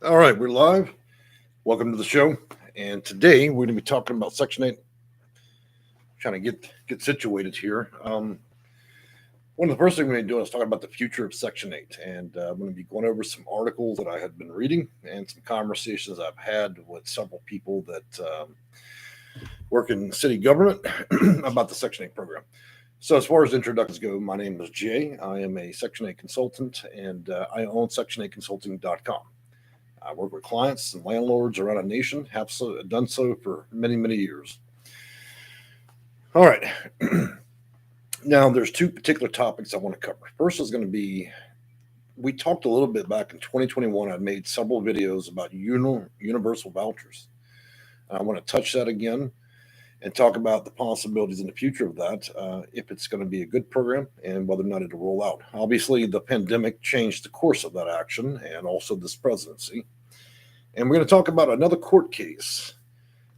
All right, we're live. Welcome to the show. And today we're going to be talking about Section 8. Trying to get situated here. One of the first things we're going to do is talk about the future of Section 8. And I'm going to be going over some articles that I had been reading and some conversations I've had with several people that work in city government about the Section 8 program. So, as far as introductions go, my name is Jay. I am a Section 8 consultant, and I own Section8Consulting.com. I work with clients and landlords around the nation, have done so for many, many years. All right. Now, there's two particular topics I want to cover. First is going to be we talked a little bit back in 2021. I made several videos about universal vouchers. I want to touch that again and talk about the possibilities in the future of that, if it's going to be a good program and whether or not it'll roll out. Obviously, the pandemic changed the course of that action and also this presidency. And we're going to talk about another court case,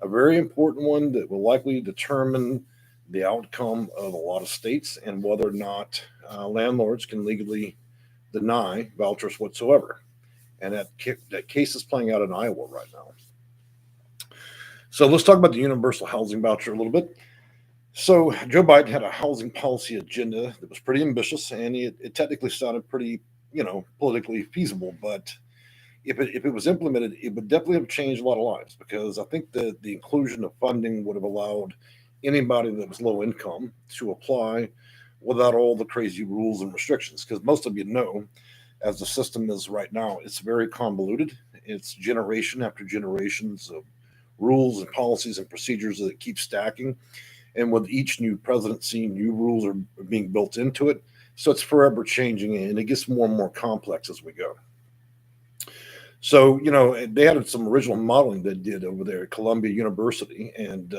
a very important one that will likely determine the outcome of a lot of states and whether or not landlords can legally deny vouchers whatsoever. And that case is playing out in Iowa right now. So let's talk about the universal housing voucher a little bit. So Joe Biden had a housing policy agenda that was pretty ambitious, and it technically sounded pretty, politically feasible. But if it was implemented, it would definitely have changed a lot of lives because I think that the inclusion of funding would have allowed anybody that was low income to apply without all the crazy rules and restrictions. Because most of you know, as the system is right now, it's very convoluted. It's generation after generations of rules and policies and procedures that keep stacking. And with each new presidency, new rules are being built into it. So it's forever changing and it gets more and more complex as we go. So, they had some original modeling they did over there at Columbia University, and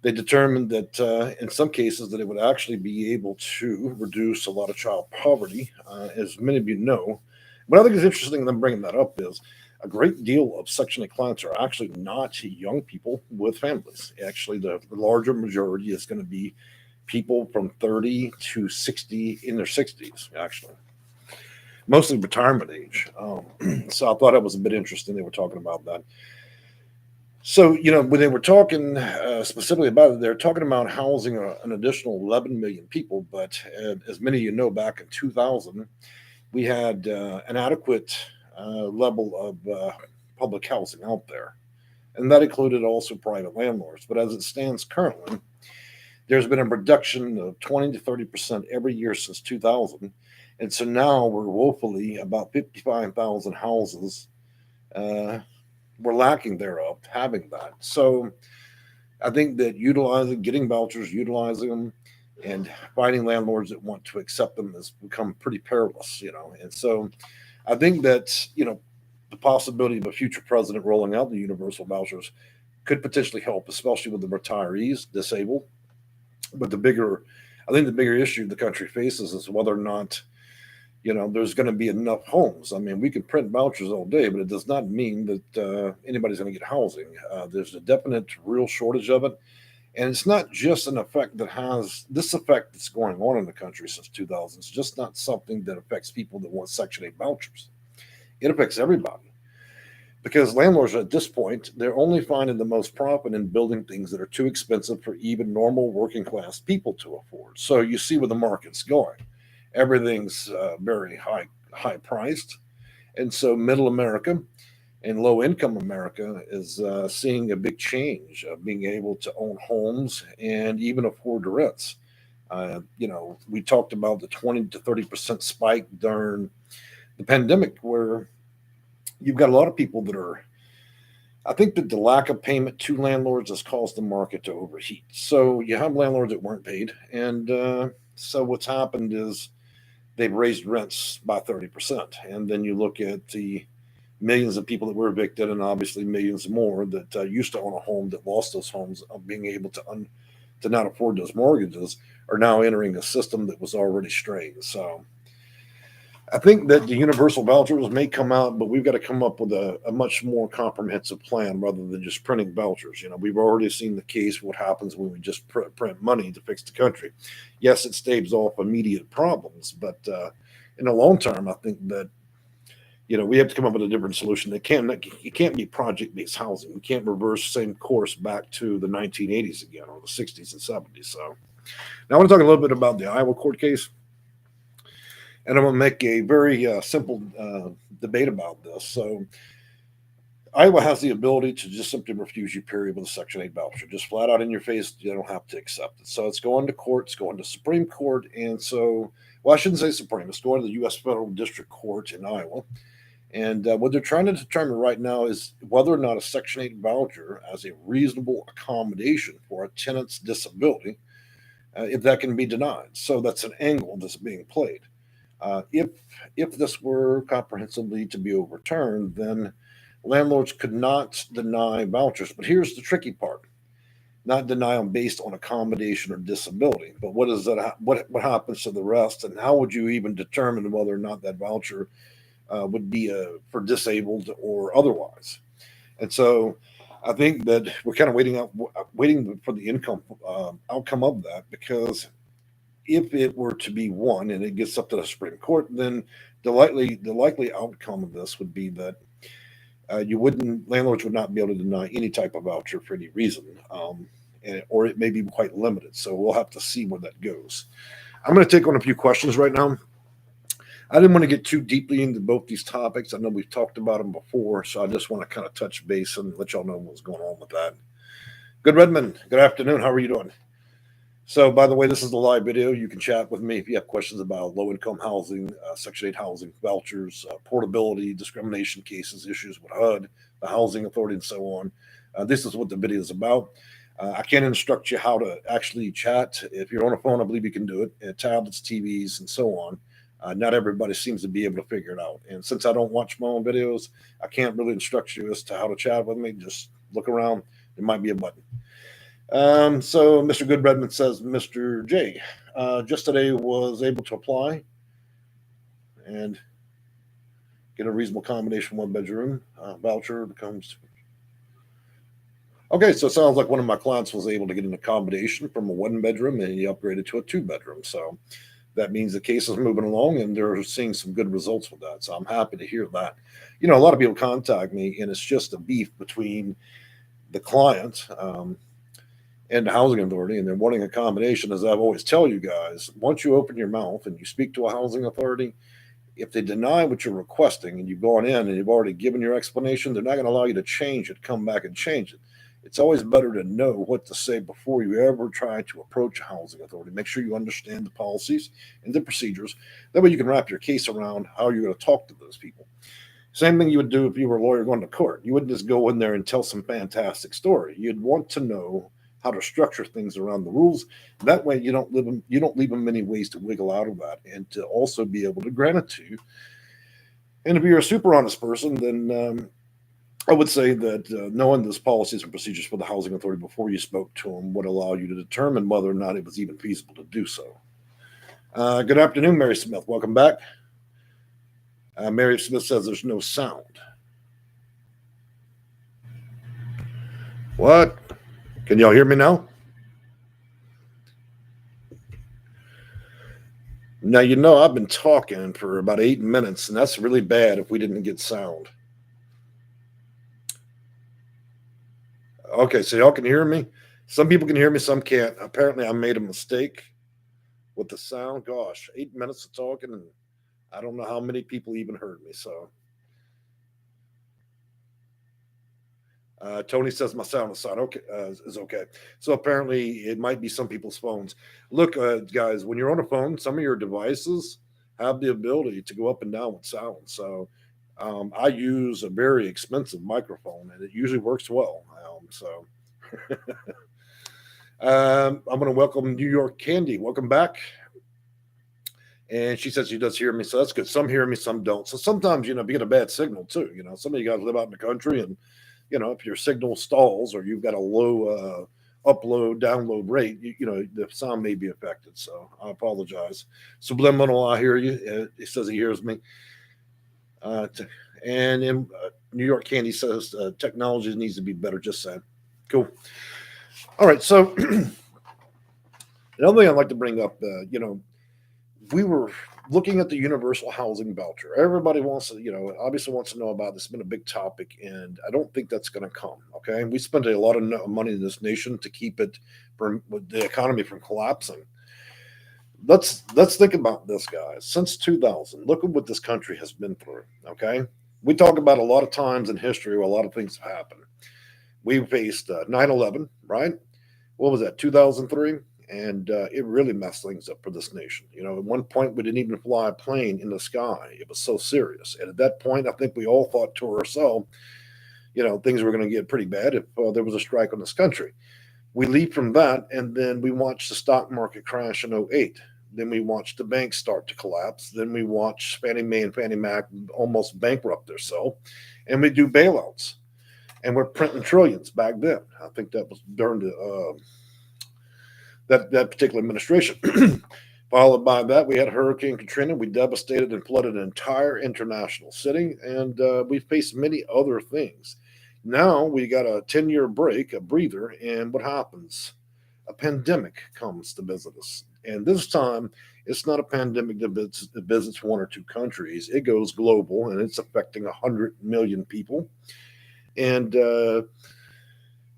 they determined that in some cases that it would actually be able to reduce a lot of child poverty, as many of you know. What I think is interesting in them bringing that up is a great deal of Section 8 clients are actually not young people with families. Actually, the larger majority is going to be people from 30 to 60 in their 60s, actually. Mostly retirement age. So I thought it was a bit interesting they were talking about that. So, when they were talking specifically about it, they're talking about housing an additional 11 million people. But as many of you know, back in 2000, we had an adequate level of public housing out there. And that included also private landlords. But as it stands currently, there's been a reduction of 20 to 30% every year since 2000. And so now we're woefully about 55,000 houses we're lacking thereof having that. So I think that getting vouchers, utilizing them, and finding landlords that want to accept them has become pretty perilous, And so I think that, the possibility of a future president rolling out the universal vouchers could potentially help, especially with the retirees, disabled. But I think the bigger issue the country faces is whether or not there's going to be enough homes. I mean, we can print vouchers all day, but it does not mean that anybody's going to get housing. There's a definite real shortage of it. And it's not just an effect that has this effect that's going on in the country since 2000. It's just not something that affects people that want Section 8 vouchers. It affects everybody because landlords at this point, they're only finding the most profit in building things that are too expensive for even normal working class people to afford. So you see where the market's going. Everything's very high priced, and so middle America and low income America is seeing a big change of being able to own homes and even afford rents. We talked about the 20 to 30% spike during the pandemic, where you've got a lot of people that are. I think that the lack of payment to landlords has caused the market to overheat. So you have landlords that weren't paid, and so what's happened is they've raised rents by 30%. And then you look at the millions of people that were evicted, and obviously millions more that used to own a home that lost those homes of being able to not afford those mortgages are now entering a system that was already strained. So I think that the universal vouchers may come out, but we've got to come up with a much more comprehensive plan rather than just printing vouchers. We've already seen the case what happens when we just print money to fix the country. Yes, it staves off immediate problems, but in the long term, I think that we have to come up with a different solution. It can't be project-based housing. We can't reverse the same course back to the 1980s again, or the 60s and 70s. So now I want to talk a little bit about the Iowa court case, and I'm going to make a very simple debate about this. So Iowa has the ability to just simply refuse you, period, with a Section 8 voucher, just flat out in your face. You don't have to accept it. So it's going to court, it's going to Supreme Court, and so, well, I shouldn't say Supreme, it's going to the U.S. Federal District Court in Iowa. And what they're trying to determine right now is whether or not a Section 8 voucher as a reasonable accommodation for a tenant's disability, if that can be denied. So that's an angle that's being played. If this were comprehensively to be overturned, then landlords could not deny vouchers. But here's the tricky part: not deny them based on accommodation or disability. But what is that? What happens to the rest? And how would you even determine whether or not that voucher would be for disabled or otherwise? And so I think that we're kind of waiting for the outcome of that, because if it were to be won and it gets up to the Supreme Court, then the likely outcome of this would be that landlords would not be able to deny any type of voucher for any reason, or it may be quite limited. So we'll have to see where that goes. I'm going to take on a few questions right now. I didn't want to get too deeply into both these topics. I know we've talked about them before, so I just want to kind of touch base and let y'all know what's going on with that. Good Redmond, good afternoon. How are you doing? So, by the way, this is the live video. You can chat with me if you have questions about low-income housing, Section 8 housing, vouchers, portability, discrimination cases, issues with HUD, the Housing Authority, and so on. This is what the video is about. I can't instruct you how to actually chat. If you're on a phone, I believe you can do it. Tablets, TVs, and so on. Not everybody seems to be able to figure it out. And since I don't watch my own videos, I can't really instruct you as to how to chat with me. Just look around. There might be a button. So Mr. Good Redmond says, Mr. J, just today was able to apply and get a reasonable accommodation, one bedroom voucher becomes. Okay, so it sounds like one of my clients was able to get an accommodation from a one bedroom and he upgraded to a two bedroom. So that means the case is moving along and they're seeing some good results with that. So I'm happy to hear that. A lot of people contact me and it's just a beef between the client, and the housing authority, and they're wanting accommodation. As I've always tell you guys, once you open your mouth and you speak to a housing authority, if they deny what you're requesting and you've gone in and you've already given your explanation, they're not going to allow you to change it, come back and change it. It's always better to know what to say before you ever try to approach a housing authority. Make sure you understand the policies and the procedures. That way you can wrap your case around how you're going to talk to those people. Same thing you would do if you were a lawyer going to court. You wouldn't just go in there and tell some fantastic story. You'd want to know how to structure things around the rules. That way you don't leave them many ways to wiggle out of that, and to also be able to grant it to you. And if you're a super honest person, then I would say that knowing those policies and procedures for the housing authority before you spoke to them would allow you to determine whether or not it was even feasible to do so. Good afternoon, Mary Smith. Welcome back. Mary Smith says there's no sound. What? Can y'all hear me now? Now, I've been talking for about 8 minutes, and that's really bad if we didn't get sound. Okay, so y'all can hear me? Some people can hear me, some can't. Apparently, I made a mistake with the sound. Gosh, 8 minutes of talking, and I don't know how many people even heard me, so. Tony says my sound is okay. So apparently it might be some people's phones. Look, guys, when you're on a phone, some of your devices have the ability to go up and down with sound. So I use a very expensive microphone, and it usually works well. I'm going to welcome New York Candy. Welcome back. And she says she does hear me, so that's good. Some hear me, some don't. So sometimes, you get a bad signal too. Some of you guys live out in the country, and if your signal stalls or you've got a low upload, download rate, the sound may be affected. So I apologize. Subliminal, I hear you. He says he hears me. And in New York Candy says technology needs to be better. Just saying. Cool. All right. So another thing I'd like to bring up, we looking at the universal housing voucher. Everybody wants to, obviously wants to know about this. It's been a big topic, and I don't think that's going to come. Okay, we spent a lot of money in this nation to keep it from the economy from collapsing. Let's think about this, guys. Since 2000, look at what this country has been through. Okay, we talk about a lot of times in history where a lot of things have happened. We faced 9/11, right? What was that, 2003? And it really messed things up for this nation. At one point, we didn't even fly a plane in the sky. It was so serious. And at that point, I think we all thought to ourselves, things were going to get pretty bad if there was a strike on this country. We leap from that, and then we watched the stock market crash in '08. Then we watched the banks start to collapse. Then we watched Fannie Mae and Fannie Mac almost bankrupt themselves. And we do bailouts. And we're printing trillions back then. I think that was during that particular administration. Followed by that, we had Hurricane Katrina. We devastated and flooded an entire international city, and we faced many other things. Now we got a 10-year break, a breather, and what happens? A pandemic comes to visit us. And this time, it's not a pandemic that visits one or two countries. It goes global, and it's affecting 100 million people. And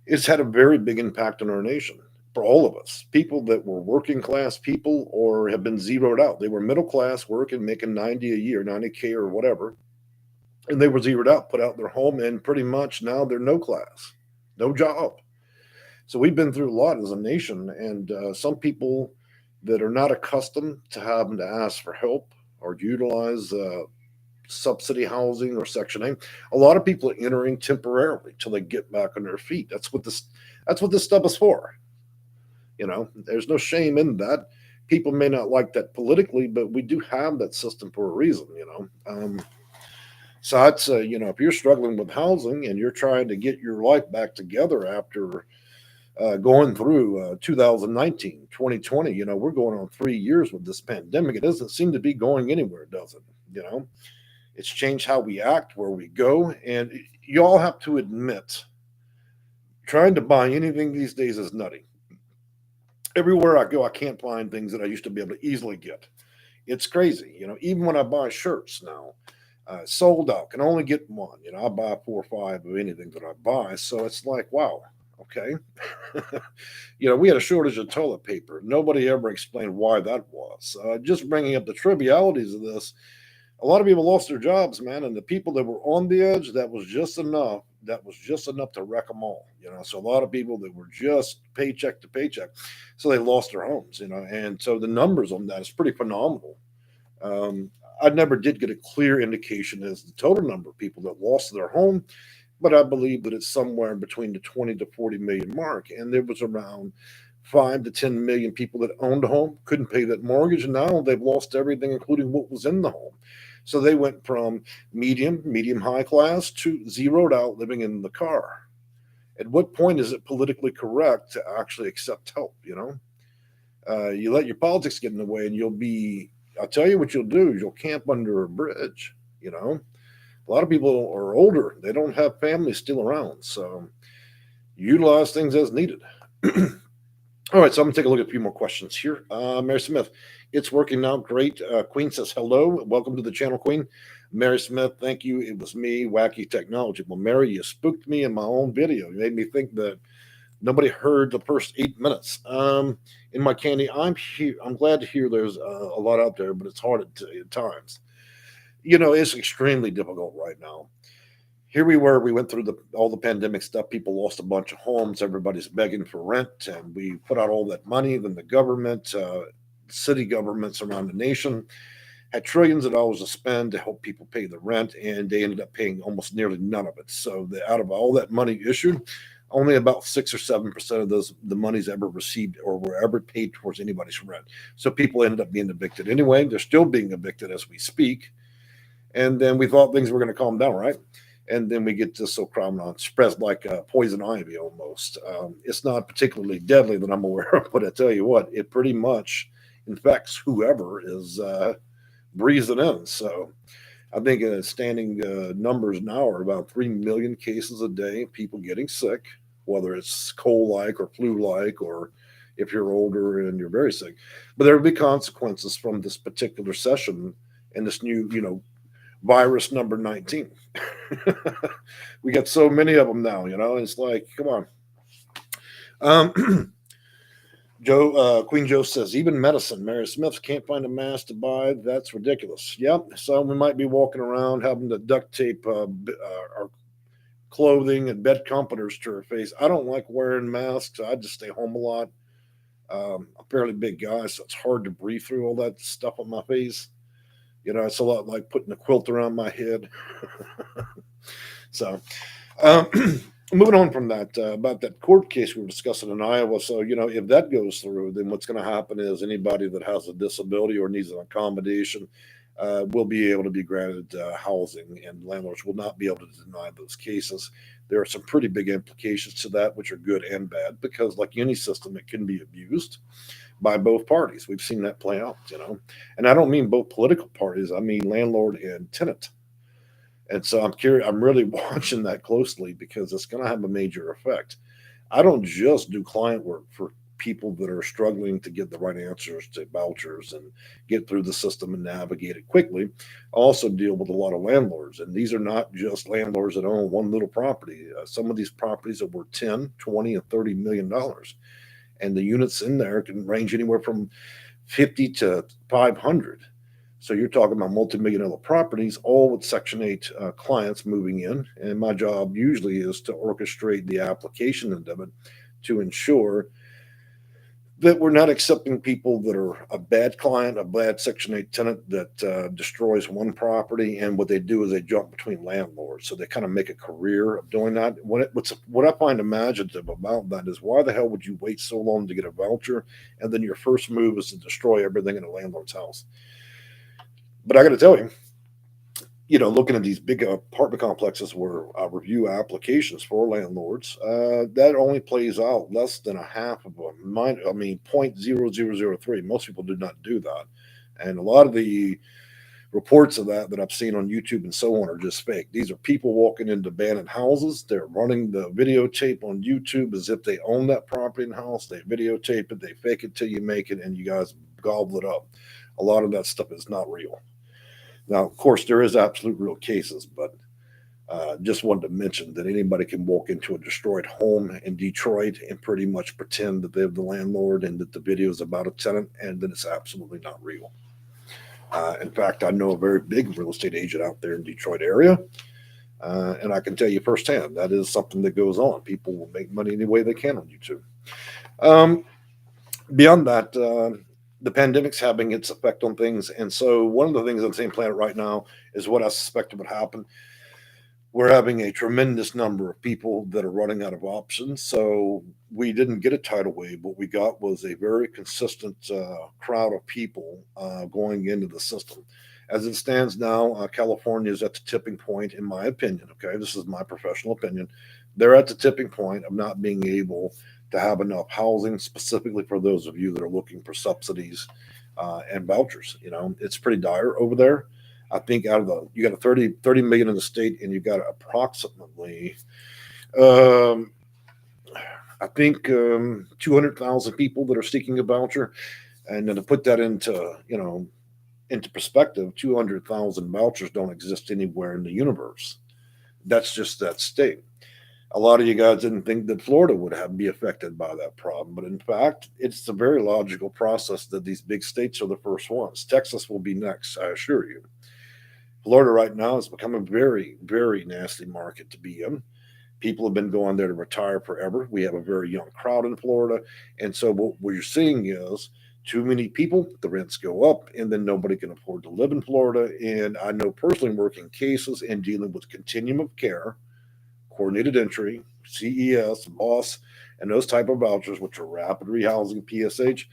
it's had a very big impact on our nation for all of us. People that were working class people or have been zeroed out. They were middle class, working, making 90 a year, 90K or whatever. And they were zeroed out, put out their home, and pretty much now they're no class, no job. So we've been through a lot as a nation. And some people that are not accustomed to having to ask for help or utilize subsidy housing or Section 8. A lot of people are entering temporarily till they get back on their feet. That's what this stuff is for. There's no shame in that. People may not like that politically, but we do have that system for a reason. So I'd say, if you're struggling with housing and you're trying to get your life back together after going through 2019, 2020, we're going on 3 years with this pandemic. It doesn't seem to be going anywhere, does it? It's changed how we act, where we go. And you all have to admit, trying to buy anything these days is nutty. Everywhere I go, I can't find things that I used to be able to easily get. It's crazy. Even when I buy shirts now, sold out, can only get one. I buy 4 or 5 of anything that I buy. So it's like, wow, okay. We had a shortage of toilet paper. Nobody ever explained why that was. Just bringing up the trivialities of this. A lot of people lost their jobs, man, and the people that were on the edge, that was just enough. That was just enough to wreck them all. So a lot of people that were just paycheck to paycheck, so they lost their homes. And so the numbers on that is pretty phenomenal. I never did get a clear indication as the total number of people that lost their home, but I believe that it's somewhere between the 20 to 40 million mark. And there was around 5 to 10 million people that owned a home, couldn't pay that mortgage, and now they've lost everything, including what was in the home. So they went from medium high class to zeroed out, living in the car. At what point is it politically correct to actually accept help? You let your politics get in the way, and I'll tell you what you'll do is you'll camp under a bridge. A lot of people are older. They don't have families still around. So utilize things as needed. All right, so I'm going to take a look at a few more questions here. Mary Smith, it's working now. Great. Queen says, hello. Welcome to the channel, Queen. Mary Smith, thank you. It was me, Wacky Technology. Well, Mary, you spooked me in my own video. You made me think that nobody heard the first 8 minutes. In my candy, I'm here. I'm glad to hear there's a lot out there, but it's hard at times. It's extremely difficult right now. Here we were, we went through all the pandemic stuff. People lost a bunch of homes. Everybody's begging for rent. And we put out all that money. Then the government, city governments around the nation had trillions of dollars to spend to help people pay the rent. And they ended up paying almost nearly none of it. So out of all that money issued, only about 6 or 7% of the monies ever received or were ever paid towards anybody's rent. So people ended up being evicted anyway. They're still being evicted as we speak. And then we thought things were going to calm down, right? And then we get this Omicron spreads like poison ivy almost. It's not particularly deadly that I'm aware of, but I tell you what, it pretty much infects whoever is breathing in. So I think standing numbers now are about 3 million cases a day, people getting sick, whether it's cold-like or flu-like or if you're older and you're very sick. But there will be consequences from this particular session and this new, virus number 19. We got so many of them now, it's like, come on. Queen Joe says, even medicine, Mary Smith can't find a mask to buy. That's ridiculous. Yep. So we might be walking around having to duct tape our clothing and bed comforters to her face. I don't like wearing masks. I just stay home a lot. I'm a fairly big guy, so it's hard to breathe through all that stuff on my face. It's a lot like putting a quilt around my head. So, moving on from that, about that court case we were discussing in Iowa. So, if that goes through, then what's going to happen is anybody that has a disability or needs an accommodation will be able to be granted housing, and landlords will not be able to deny those cases. There are some pretty big implications to that, which are good and bad, because like any system, it can be abused by both parties. We've seen that play out, and I don't mean both political parties. I mean landlord and tenant. And so I'm curious. I'm really watching that closely because it's going to have a major effect. I don't just do client work for people that are struggling to get the right answers to vouchers and get through the system and navigate it quickly. I also deal with a lot of landlords, and these are not just landlords that own one little property. Some of these properties are worth 10, 20, and $30 million, and the units in there can range anywhere from 50 to 500. So you're talking about multi-million-dollar properties, all with Section 8 clients moving in. And my job usually is to orchestrate the application of it to ensure that we're not accepting people that are a bad client, a bad Section 8 tenant that destroys one property. And what they do is they jump between landlords. So they kind of make a career of doing that. What I find imaginative about that is, why the hell would you wait so long to get a voucher? And then your first move is to destroy everything in a landlord's house. But I got to tell you, looking at these big apartment complexes where I review applications for landlords, that only plays out less than a half of a mind. I mean, 0.0003. Most people do not do that. And a lot of the reports of that I've seen on YouTube and so on are just fake. These are people walking into abandoned houses. They're running the videotape on YouTube as if they own that property and house. They videotape it. They fake it till you make it, and you guys gobble it up. A lot of that stuff is not real. Now, of course, there is absolute real cases, but just wanted to mention that anybody can walk into a destroyed home in Detroit and pretty much pretend that they're the landlord and that the video is about a tenant, and then it's absolutely not real. In fact, I know a very big real estate agent out there in the Detroit area, and I can tell you firsthand that is something that goes on. People will make money any way they can on YouTube. Beyond that, the pandemic's having its effect on things. And so one of the things on the same planet right now is what I suspected would happen. We're having a tremendous number of people that are running out of options. So we didn't get a tidal wave. What we got was a very consistent crowd of people going into the system. As it stands now, California is at the tipping point, in my opinion. Okay, this is my professional opinion. They're at the tipping point of not being able to have enough housing, specifically for those of you that are looking for subsidies and vouchers. It's pretty dire over there. I think you got a 30 million in the state, and you've got approximately, I think, 200,000 people that are seeking a voucher. And then to put that into perspective, 200,000 vouchers don't exist anywhere in the universe. That's just that state. A lot of you guys didn't think that Florida would be affected by that problem, but in fact, it's a very logical process that these big states are the first ones. Texas will be next, I assure you. Florida right now has become a very, very nasty market to be in. People have been going there to retire forever. We have a very young crowd in Florida, and so what we're seeing is too many people, the rents go up, and then nobody can afford to live in Florida. And I know personally, working cases and dealing with continuum of care, coordinated entry, CES, BOSS, and those type of vouchers, which are rapid rehousing, PSH.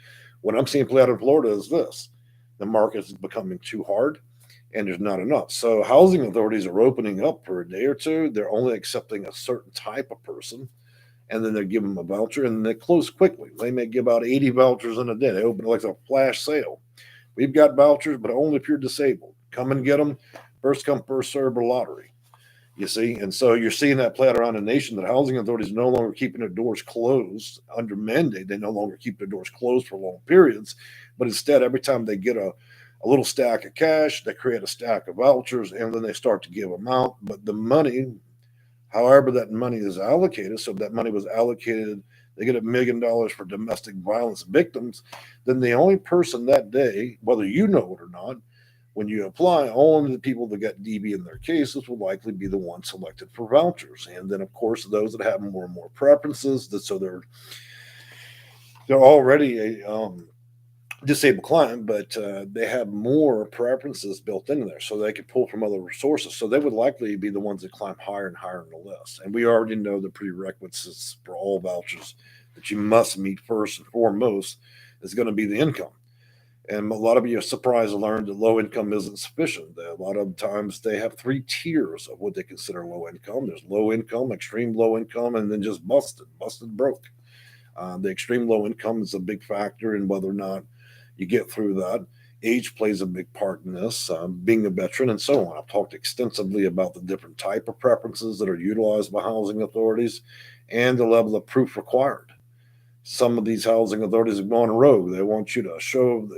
What I'm seeing play out in Florida is this: the market is becoming too hard, and there's not enough. So housing authorities are opening up for a day or two. They're only accepting a certain type of person, and then they give them a voucher, and they close quickly. They may give out 80 vouchers in a day. They open it like a flash sale. We've got vouchers, but only if you're disabled. Come and get them. First come, first serve, or lottery. You see, and so you're seeing that play out around the nation that housing authorities are no longer keeping their doors closed under mandate. They no longer keep their doors closed for long periods, but instead, every time they get a little stack of cash, they create a stack of vouchers, and then they start to give them out. But the money, however that money is allocated, so if that money was allocated, they get $1 million for domestic violence victims, then the only person that day, whether you know it or not, when you apply, only the people that got DV in their cases will likely be the ones selected for vouchers. And then, of course, those that have more and more preferences, so they're already a disabled client, but they have more preferences built into there, so they can pull from other resources. So they would likely be the ones that climb higher and higher on the list. And we already know the prerequisites for all vouchers that you must meet first and foremost is going to be the income. And a lot of you are surprised to learn that low income isn't sufficient. A lot of times they have three tiers of what they consider low income. There's low income, extreme low income, and then just busted broke. The extreme low income is a big factor in whether or not you get through that. Age plays a big part in this, being a veteran and so on. I've talked extensively about the different type of preferences that are utilized by housing authorities and the level of proof required. Some of these housing authorities have gone rogue. They want you to show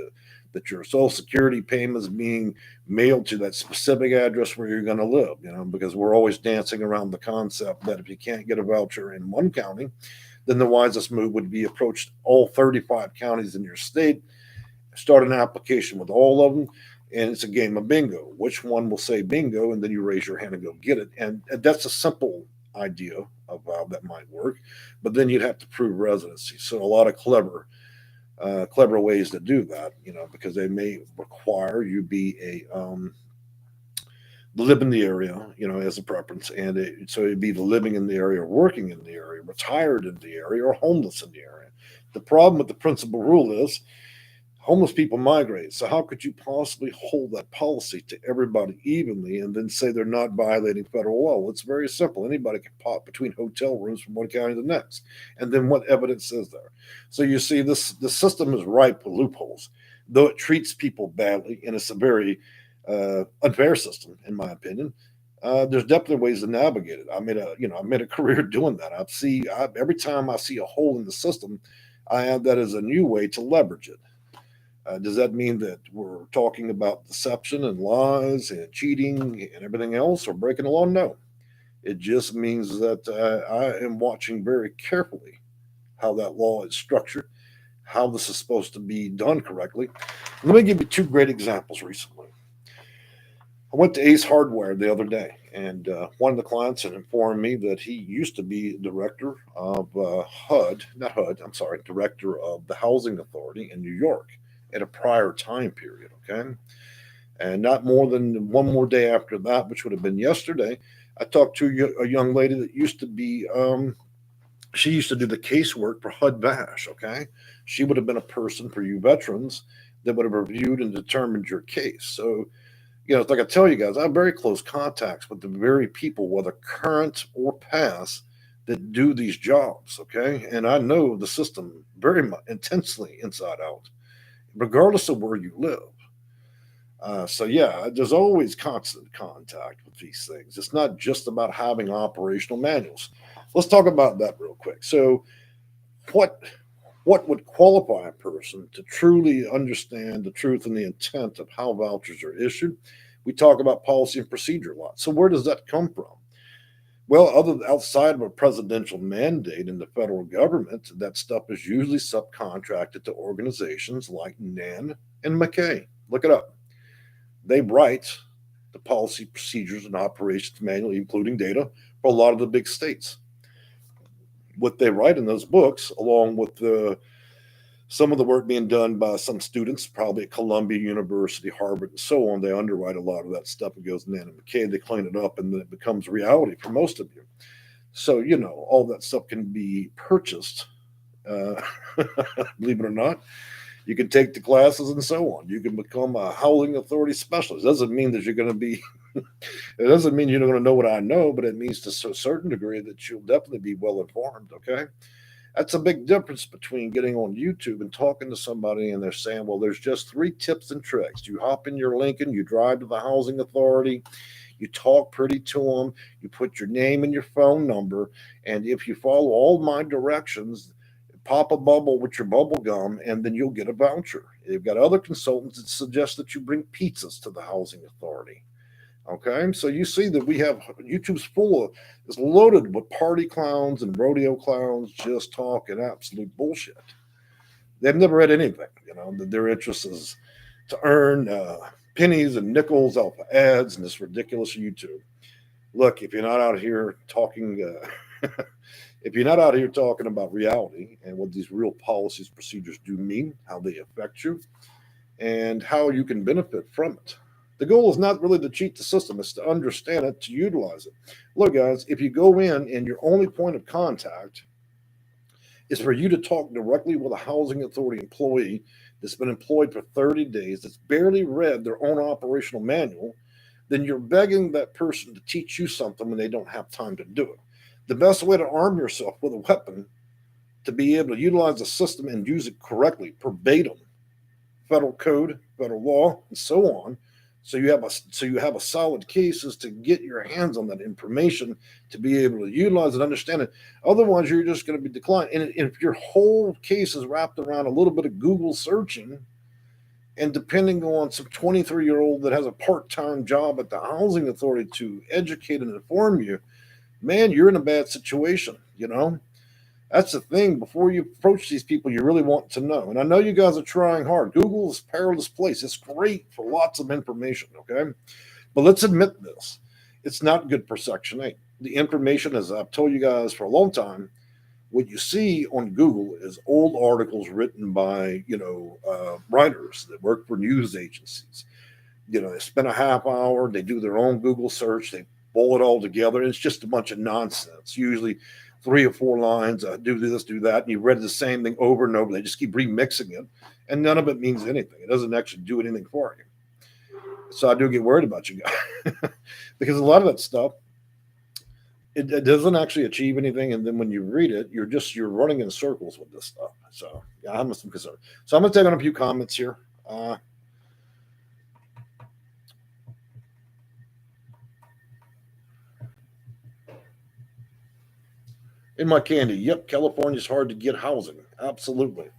that your Social Security payment is being mailed to that specific address where you're going to live, because we're always dancing around the concept that if you can't get a voucher in one county, then the wisest move would be approach all 35 counties in your state, start an application with all of them, and it's a game of bingo. Which one will say bingo, and then you raise your hand and go get it. And that's a simple idea of how that might work, but then you'd have to prove residency. So a lot of clever ways to do that, because they may require you be live in the area, as a preference, and so it'd be the living in the area, working in the area, retired in the area, or homeless in the area. The problem with the principal rule is homeless people migrate. So how could you possibly hold that policy to everybody evenly and then say they're not violating federal law? Well, it's very simple. Anybody can pop between hotel rooms from one county to the next. And then what evidence is there? So you see, the system is ripe with loopholes, though it treats people badly, and it's a very unfair system, in my opinion. There's definitely ways to navigate it. I made a career doing that. Every time I see a hole in the system, I add that as a new way to leverage it. Does that mean that we're talking about deception and lies and cheating and everything else, or breaking the law? No. It just means that I am watching very carefully how that law is structured, how this is supposed to be done correctly. Let me give you two great examples recently. I went to Ace Hardware the other day, and one of the clients had informed me that he used to be director of director of the Housing Authority in New York at a prior time period, okay? And not more than one more day after that, which would have been yesterday, I talked to a young lady that used to be, she used to do the casework for HUD VASH, okay? She would have been a person for you veterans that would have reviewed and determined your case. So, it's like I tell you guys, I have very close contacts with the very people, whether current or past, that do these jobs, okay? And I know the system very much intensely inside out, regardless of where you live. So yeah, there's always constant contact with these things. It's not just about having operational manuals. Let's talk about that real quick. So, what would qualify a person to truly understand the truth and the intent of how vouchers are issued? We talk about policy and procedure a lot. So where does that come from? Well, outside of a presidential mandate in the federal government, that stuff is usually subcontracted to organizations like NAN and McKay. Look it up. They write the policy, procedures, and operations manual, including data, for a lot of the big states. What they write in those books, along with some of the work being done by some students, probably at Columbia University, Harvard, and so on, they underwrite a lot of that stuff. It goes to Nan and McKay, they clean it up, and then it becomes reality for most of you. So, all that stuff can be purchased, believe it or not. You can take the classes and so on. You can become a housing authority specialist. It doesn't mean that you're going to be, it doesn't mean you're going to know what I know, but it means to a certain degree that you'll definitely be well informed, okay? That's a big difference between getting on YouTube and talking to somebody and they're saying, well, there's just 3 tips and tricks. You hop in your Lincoln, you drive to the housing authority, You talk pretty to them. You put your name and your phone number. And if you follow all my directions, pop a bubble with your bubble gum, and then you'll get a voucher. They've got other consultants that suggest that you bring pizzas to the housing authority. Okay, so you see that we have YouTube's full of, is loaded with party clowns and rodeo clowns just talking absolute bullshit. They've never read anything. Their interest is to earn pennies and nickels off of ads and this ridiculous YouTube. Look, if you're not out here talking, if you're not out here talking about reality and what these real policies, procedures do mean, how they affect you, and how you can benefit from it. The goal is not really to cheat the system, it's to understand it, to utilize it. Look, guys, if you go in and your only point of contact is for you to talk directly with a housing authority employee that's been employed for 30 days, that's barely read their own operational manual, then you're begging that person to teach you something when they don't have time to do it. The best way to arm yourself with a weapon to be able to utilize the system and use it correctly, verbatim, federal code, federal law, and so on, so you have a solid case is to get your hands on that information to be able to utilize and understand it. Otherwise, you're just going to be declined. And if your whole case is wrapped around a little bit of Google searching, and depending on some 23-year-old that has a part-time job at the housing authority to educate and inform you, man, you're in a bad situation. That's the thing. Before you approach these people, you really want to know. And I know you guys are trying hard. Google is a perilous place. It's great for lots of information, okay? But let's admit this. It's not good for Section 8. The information, as I've told you guys for a long time, what you see on Google is old articles written by, writers that work for news agencies. They spend a half hour, they do their own Google search, they boil it all together, and it's just a bunch of nonsense. Usually 3 or 4 lines, do this, do that, and you read the same thing over and over. They just keep remixing it, and none of it means anything. It doesn't actually do anything for you. So I do get worried about you guys because a lot of that stuff, it doesn't actually achieve anything. And then when you read it, you're running in circles with this stuff. So yeah, I'm some concern. So I'm going to take on a few comments here. In my candy, yep, California's hard to get housing. Absolutely.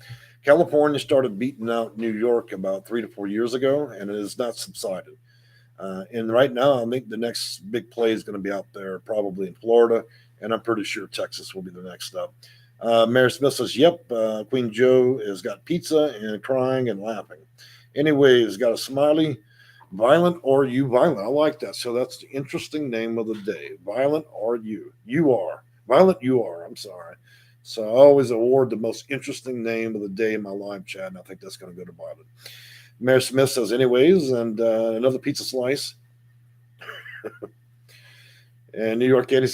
California started beating out New York about 3 to 4 years ago, and it has not subsided. And right now, I think the next big play is going to be out there, probably in Florida, and I'm pretty sure Texas will be the next up. Mary Smith says, yep, Queen Joe has got pizza and crying and laughing. Anyways, got a smiley. Violent or you violent? I like that. So that's the interesting name of the day. Violent or you? You are. Violent you are. I'm sorry. So I always award the most interesting name of the day in my live chat, and I think that's going to go to Violent. Mayor Smith says, anyways, and another pizza slice. And New York Candy,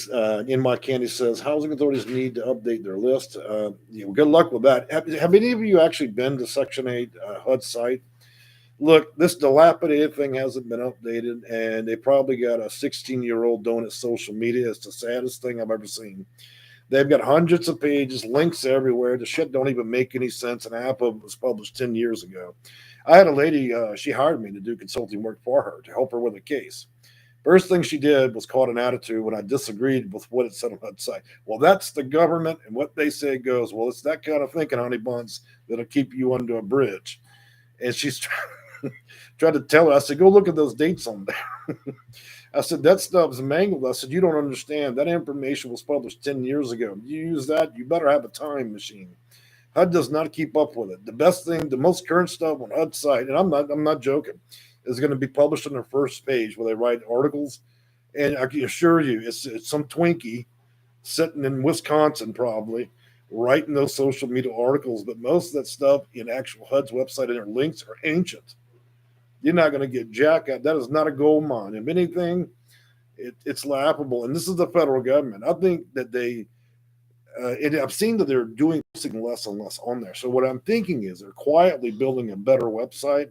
in my candy says, housing authorities need to update their list. Good luck with that. Have any of you actually been to Section 8 HUD site? Look, this dilapidated thing hasn't been updated, and they probably got a 16-year-old doing it social media. It's the saddest thing I've ever seen. They've got hundreds of pages, links everywhere. The shit don't even make any sense, and half of it was published 10 years ago. I had a lady, she hired me to do consulting work for her to help her with a case. First thing she did was caught an attitude when I disagreed with what it said on that site. Well, that's the government, and what they say goes. Well, it's that kind of thinking, honey buns, that'll keep you under a bridge. And she's tried to tell her, I said, go look at those dates on there. I said, that stuff's mangled. I said, you don't understand. That information was published 10 years ago. You use that, you better have a time machine. HUD does not keep up with it. The best thing, the most current stuff on HUD site, and I'm not joking, is going to be published on their first page where they write articles. And I can assure you, it's some Twinkie sitting in Wisconsin probably writing those social media articles. But most of that stuff in actual HUD's website and their links are ancient. You're not going to get jack out. That is not a gold mine. If anything, it's laughable. And this is the federal government. I think that I've seen that they're doing less and less on there. So what I'm thinking is they're quietly building a better website,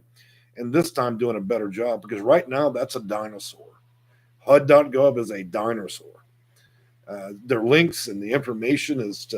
and this time doing a better job, because right now that's a dinosaur. HUD.gov is a dinosaur. Their links and the information is,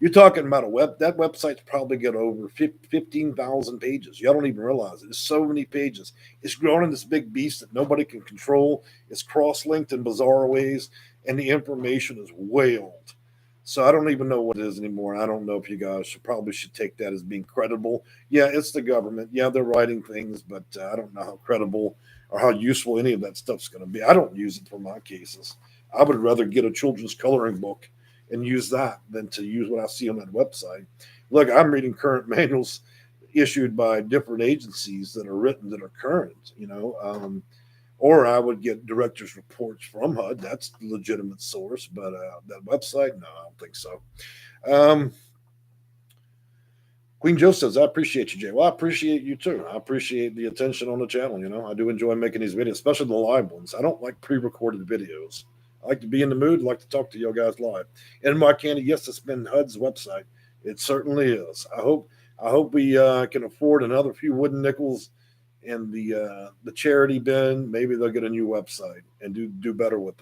You're talking about that website's probably got over 15,000 pages. Y'all don't even realize it. There's so many pages. It's grown in this big beast that nobody can control. It's cross-linked in bizarre ways, and the information is way old. So I don't even know what it is anymore. I don't know if you guys should take that as being credible. Yeah, it's the government. Yeah, they're writing things, but I don't know how credible or how useful any of that stuff's going to be. I don't use it for my cases. I would rather get a children's coloring book and use that than to use what I see on that website. Look, I'm reading current manuals issued by different agencies that are written that are current, or I would get director's reports from HUD. That's the legitimate source, but that website, no, I don't think so. Um, Queen Joe says, I appreciate you, Jay. Well, I appreciate you too. I appreciate the attention on the channel. I do enjoy making these videos, especially the live ones. I don't like pre-recorded videos. I like to be in the mood. I like to talk to you guys live. And my candy, yes, it's been HUD's website. It certainly is. I hope we can afford another few wooden nickels in the charity bin. Maybe they'll get a new website and do better with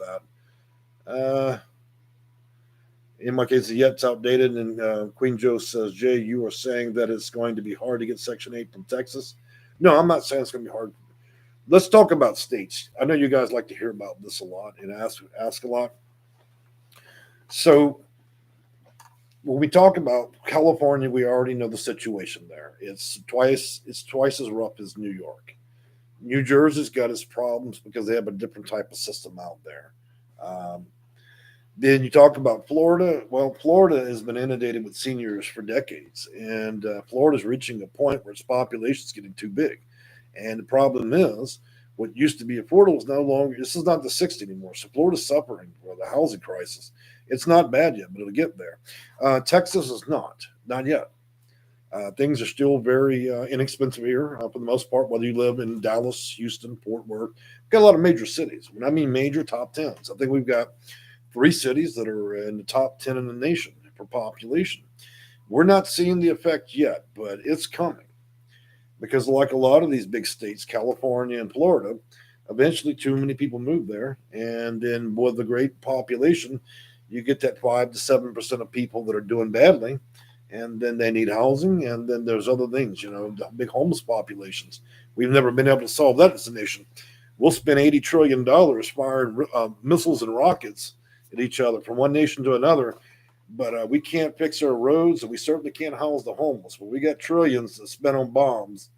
that. In my case, yet it's outdated. And Queen Joe says, Jay, you are saying that it's going to be hard to get Section 8 from Texas. No, I'm not saying it's going to be hard. Let's talk about states. I know you guys like to hear about this a lot and ask a lot. So when we talk about California, we already know the situation there. It's twice as rough as New York. New Jersey's got its problems because they have a different type of system out there. Then you talk about Florida. Well, Florida has been inundated with seniors for decades, and Florida's reaching a point where its population is getting too big. And the problem is, what used to be affordable is no longer. This is not the 60 anymore. So Florida's suffering for the housing crisis. It's not bad yet, but it'll get there. Texas is not yet. Things are still very inexpensive here for the most part, whether you live in Dallas, Houston, Fort Worth. We've got a lot of major cities. When I mean major, top 10s. I think we've got 3 cities that are in the top 10 in the nation for population. We're not seeing the effect yet, but it's coming. Because like a lot of these big states, California and Florida, eventually too many people move there. And then with the great population, you get that 5 to 7% of people that are doing badly. And then they need housing. And then there's other things, the big homeless populations. We've never been able to solve that as a nation. We'll spend $80 trillion firing missiles and rockets at each other from one nation to another, but we can't fix our roads, and we certainly can't house the homeless. But we got trillions to spend on bombs.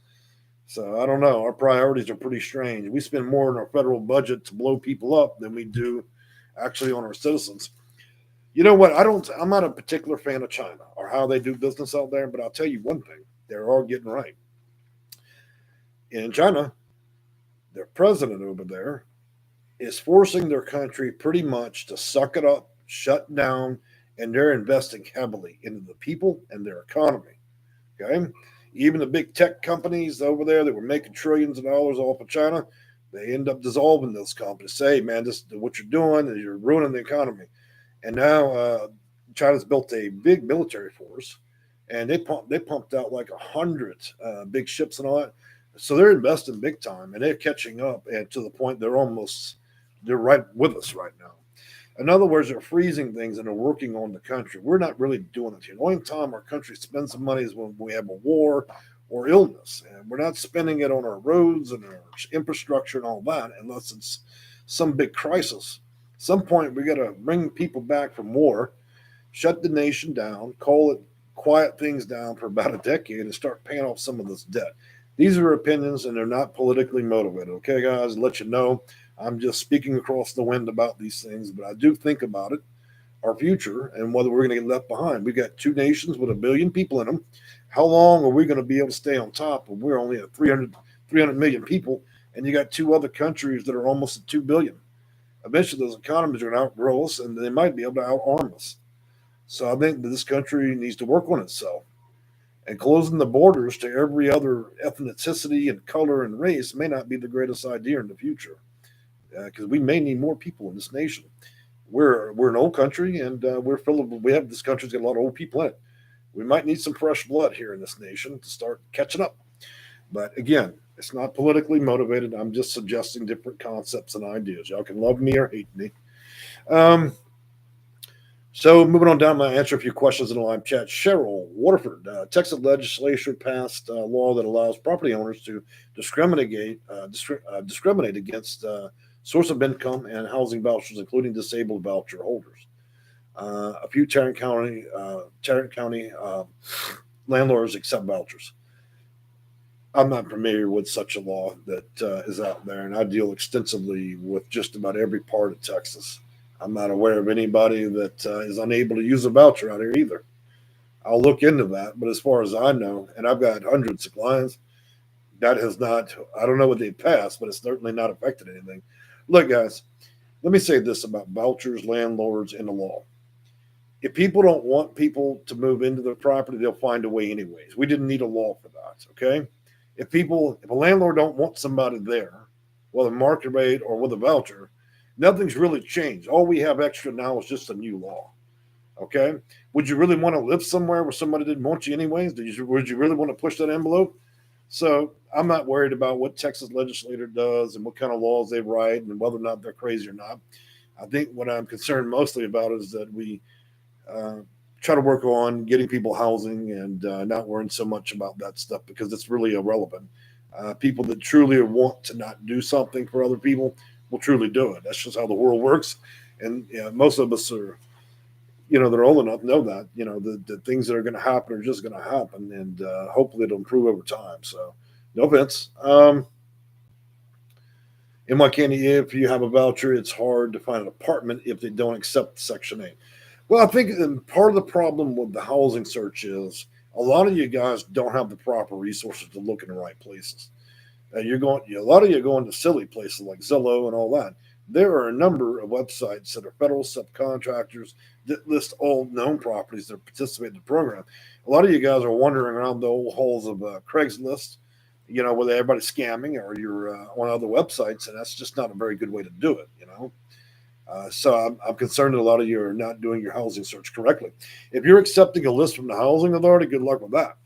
So I don't know. Our priorities are pretty strange. We spend more in our federal budget to blow people up than we do actually on our citizens. You know what? I'm not a particular fan of China or how they do business out there, but I'll tell you one thing. They're all getting right. In China, their president over there is forcing their country pretty much to suck it up, shut down, and they're investing heavily into the people and their economy. Okay? Even the big tech companies over there that were making trillions of dollars off of China, they end up dissolving those companies. Say, man, this is what you're doing, is you're ruining the economy. And now China's built a big military force, and they pumped out like 100 big ships and all that. So they're investing big time, and they're catching up, and to the point they're right with us right now. In other words, they're freezing things and they're working on the country. We're not really doing it here. The only time our country spends some money is when we have a war or illness. And we're not spending it on our roads and our infrastructure and all that unless it's some big crisis. At some point, we got to bring people back from war, shut the nation down, quiet things down for about a decade and start paying off some of this debt. These are opinions and they're not politically motivated. Okay, guys, let you know. I'm just speaking across the wind about these things, but I do think about it, our future, and whether we're going to get left behind. We've got 2 nations with 1 billion people in them. How long are we going to be able to stay on top when we're only at 300 million people, and you got 2 other countries that are almost at 2 billion? Eventually, those economies are going to outgrow us, and they might be able to outarm us. So I think that this country needs to work on itself. And closing the borders to every other ethnicity and color and race may not be the greatest idea in the future. Because we may need more people in this nation. We're an old country, and this country's got a lot of old people in it. We might need some fresh blood here in this nation to start catching up. But again, it's not politically motivated. I'm just suggesting different concepts and ideas. Y'all can love me or hate me. So moving on down, I'm going to answer a few questions in the live chat. Cheryl Waterford, Texas legislature passed a law that allows property owners to discriminate against source of income and housing vouchers, including disabled voucher holders. A few Tarrant County landlords accept vouchers. I'm not familiar with such a law that is out there, and I deal extensively with just about every part of Texas. I'm not aware of anybody that is unable to use a voucher out here either. I'll look into that, but as far as I know, and I've got hundreds of clients, that has not, I don't know what they passed, but it's certainly not affected anything. Look, guys, let me say this about vouchers, landlords, and the law. If people don't want people to move into their property, they'll find a way anyways. We didn't need a law for that, okay? If a landlord don't want somebody there, whether market rate or with a voucher, nothing's really changed. All we have extra now is just a new law. Okay. Would you really want to live somewhere where somebody didn't want you anyways? Would you really want to push that envelope? So I'm not worried about what Texas legislator does and what kind of laws they write and whether or not they're crazy or not. I think what I'm concerned mostly about is that we uh, try to work on getting people housing and not worrying so much about that stuff because it's really irrelevant. People that truly want to not do something for other people will truly do it. That's just how the world works. And most of us are, they're old enough to know that, the things that are going to happen are just going to happen. And hopefully it'll improve over time. So no offense. In my candy, if you have a voucher, it's hard to find an apartment if they don't accept Section 8. Well, I think part of the problem with the housing search is a lot of you guys don't have the proper resources to look in the right places. A lot of you are going to silly places like Zillow and all that. There are a number of websites that are federal subcontractors that list all known properties that participate in the program. A lot of you guys are wandering around the old halls of Craigslist, where everybody's scamming, or you're on other websites, and that's just not a very good way to do it. So I'm concerned that a lot of you are not doing your housing search correctly. If you're accepting a list from the housing authority, good luck with that.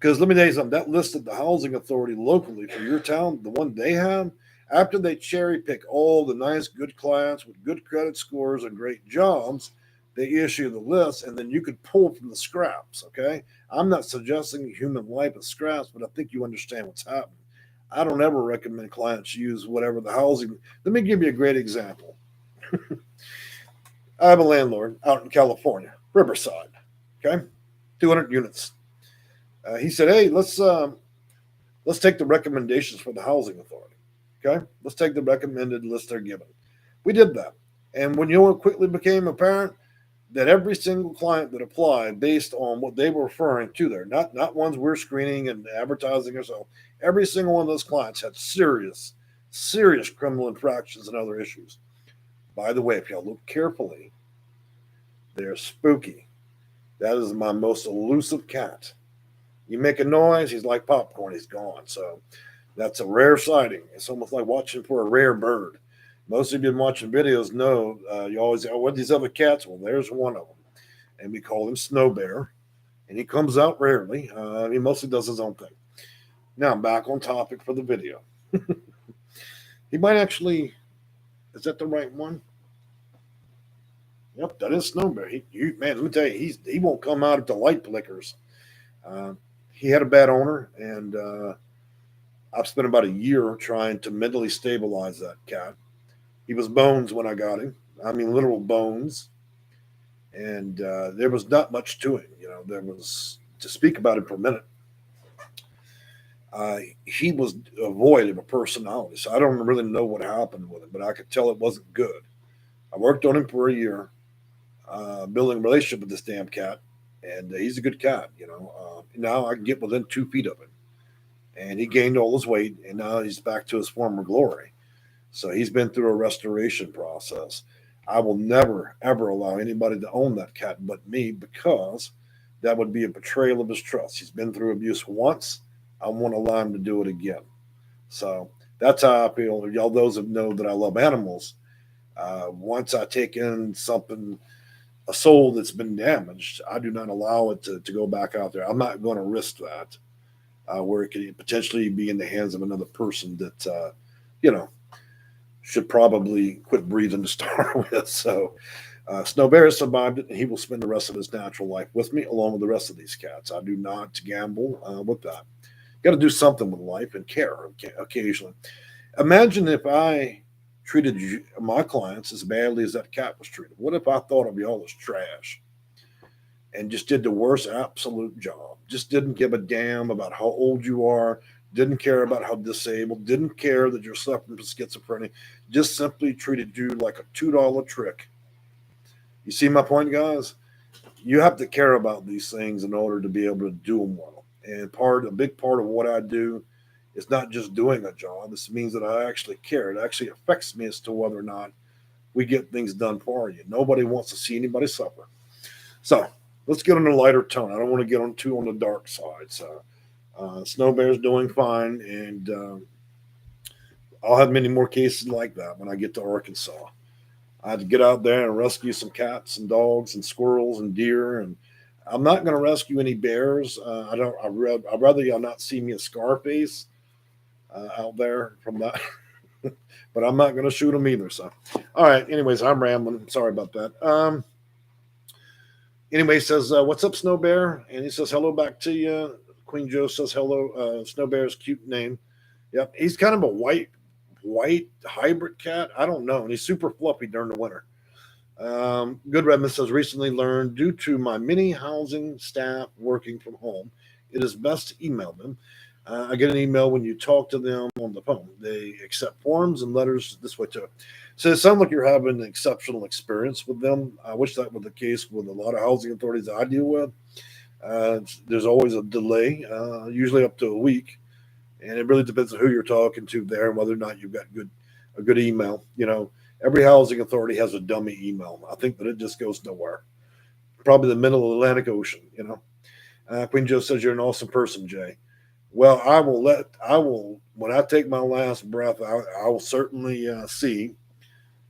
Because let me tell you something, that list of the housing authority locally for your town, the one they have, after they cherry pick all the nice, good clients with good credit scores and great jobs, they issue the list and then you could pull from the scraps. Okay. I'm not suggesting human life is scraps, but I think you understand what's happening. I don't ever recommend clients use whatever the housing. Let me give you a great example. I have a landlord out in California, Riverside. Okay. 200 units. He said, "Hey, let's take the recommendations for the housing authority. Okay, let's take the recommended list they're given." We did that, and when it quickly became apparent that every single client that applied based on what they were referring to there, not ones we're screening and advertising or so, every single one of those clients had serious criminal infractions and other issues. By the way, if y'all look carefully, they're spooky. That is my most elusive cat. You make a noise, he's like popcorn, he's gone. So that's a rare sighting. It's almost like watching for a rare bird. Most of you been watching videos know you always go, what are these other cats? Well, there's one of them. And we call him Snow Bear. And he comes out rarely. He mostly does his own thing. Now I'm back on topic for the video. He might actually, is that the right one? Yep, that is Snow Bear. Man, let me tell you, he won't come out if the light flickers. He had a bad owner, and I've spent about a year trying to mentally stabilize that cat. He was bones when I got him. I mean, literal bones. And there was not much to him. There was, to speak about him for a minute, he was devoid of a personality. So I don't really know what happened with him, but I could tell it wasn't good. I worked on him for a year, building a relationship with this damn cat. And he's a good cat. Now I can get within 2 feet of him. And he gained all his weight, and now he's back to his former glory. So he's been through a restoration process. I will never, ever allow anybody to own that cat but me, because that would be a betrayal of his trust. He's been through abuse once. I won't allow him to do it again. So that's how I feel. Y'all, those that know that I love animals, once I take in a soul that's been damaged, I do not allow it to go back out there. I'm not going to risk that, where it could potentially be in the hands of another person that, should probably quit breathing to start with. So Snow Bear has survived it, and he will spend the rest of his natural life with me, along with the rest of these cats. I do not gamble with that. Got to do something with life and care occasionally. Imagine if I treated my clients as badly as that cat was treated. What if I thought of y'all as trash and just did the worst absolute job? Just didn't give a damn about how old you are, didn't care about how disabled, didn't care that you're suffering from schizophrenia, just simply treated you like a $2 trick. You see my point, guys? You have to care about these things in order to be able to do them well. And a big part of what I do is not just doing a job. This means that I actually care. It actually affects me as to whether or not we get things done for you. Nobody wants to see anybody suffer. So let's get on a lighter tone. I don't want to get on too on the dark side. So Snow Bear's doing fine, and I'll have many more cases like that when I get to Arkansas. I had to get out there and rescue some cats and dogs and squirrels and deer, and I'm not going to rescue any bears. I don't. I'd rather y'all not see me a Scarface out there from that, but I'm not going to shoot them either. So, all right. Anyways, I'm rambling. Sorry about that. Anyway, he says, "What's up, Snow Bear?" And he says, "Hello back to you." Queen Joe says, "Hello." Snow Bear's cute name. Yep, he's kind of a white hybrid cat. I don't know. And he's super fluffy during the winter. Good Redmond says, recently learned due to my many housing staff working from home, it is best to email them. I get an email when you talk to them on the phone. They accept forms and letters this way too. So it sounds like you're having an exceptional experience with them. I wish that were the case with a lot of housing authorities I deal with. There's always a delay, usually up to a week. And it really depends on who you're talking to there and whether or not you've got a good email. You know, every housing authority has a dummy email. I think that it just goes nowhere. Probably the middle of the Atlantic Ocean. You know, Queen Joe says you're an awesome person, Jay. Well, when I take my last breath, I will certainly see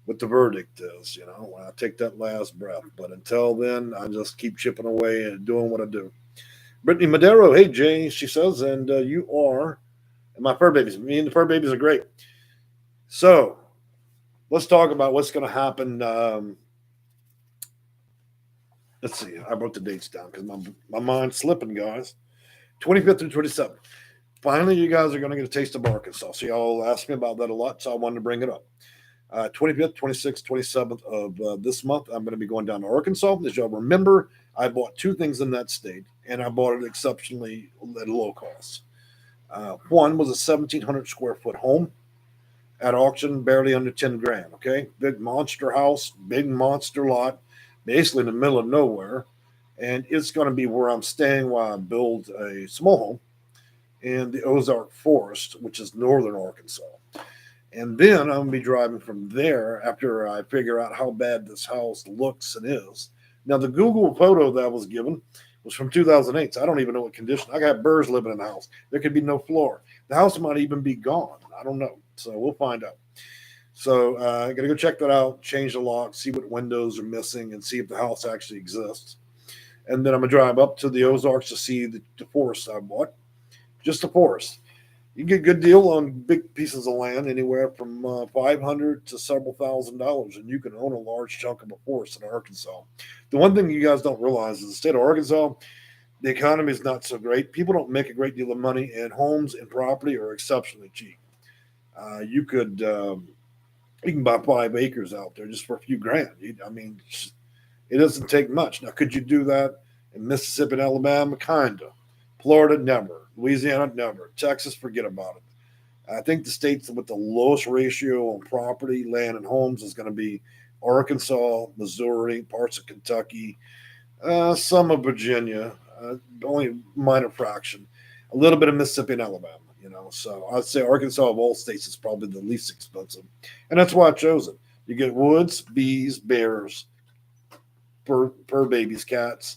what the verdict is. You know, when I take that last breath. But until then, I just keep chipping away and doing what I do. Brittany Madero, hey Jay, she says, and you are. And my fur babies, me and the fur babies are great. So let's talk about what's going to happen. Let's see. I wrote the dates down because my mind's slipping, guys. 25th through 27th. Finally, you guys are going to get a taste of Arkansas. So y'all asked me about that a lot, so I wanted to bring it up. 25th, 26th, 27th of this month, I'm going to be going down to Arkansas. As y'all remember, I bought two things in that state, and I bought it exceptionally at low cost. One was a 1,700 square foot home at auction, barely under 10 grand. Okay, big monster house, big monster lot, basically in the middle of nowhere, and it's going to be where I'm staying while I build a small home in the Ozark Forest, which is northern Arkansas. And then I'm going to be driving from there after I figure out how bad this house looks and is. Now, the Google photo that was given was from 2008, so I don't even know what condition. I got birds living in the house. There could be no floor. The house might even be gone. I don't know. So we'll find out. So I got to go check that out, change the lock, see what windows are missing, and see if the house actually exists. And then I'm going to drive up to the Ozarks to see the forest I bought. Just the forest. You get a good deal on big pieces of land, anywhere from $500 to several $1,000s, and you can own a large chunk of a forest in Arkansas. The one thing you guys don't realize is the state of Arkansas, the economy is not so great. People don't make a great deal of money, and homes and property are exceptionally cheap. You can buy 5 acres out there just for a few grand. I mean, it doesn't take much. Now, could you do that in Mississippi and Alabama? Kinda. Florida, never. Louisiana, never. Texas, forget about it. I think the states with the lowest ratio on property, land, and homes is going to be Arkansas, Missouri, parts of Kentucky, some of Virginia, only minor fraction, a little bit of Mississippi and Alabama. You know, so I'd say Arkansas of all states is probably the least expensive, and that's why I chose it. You get woods, bees, bears, fur babies, cats,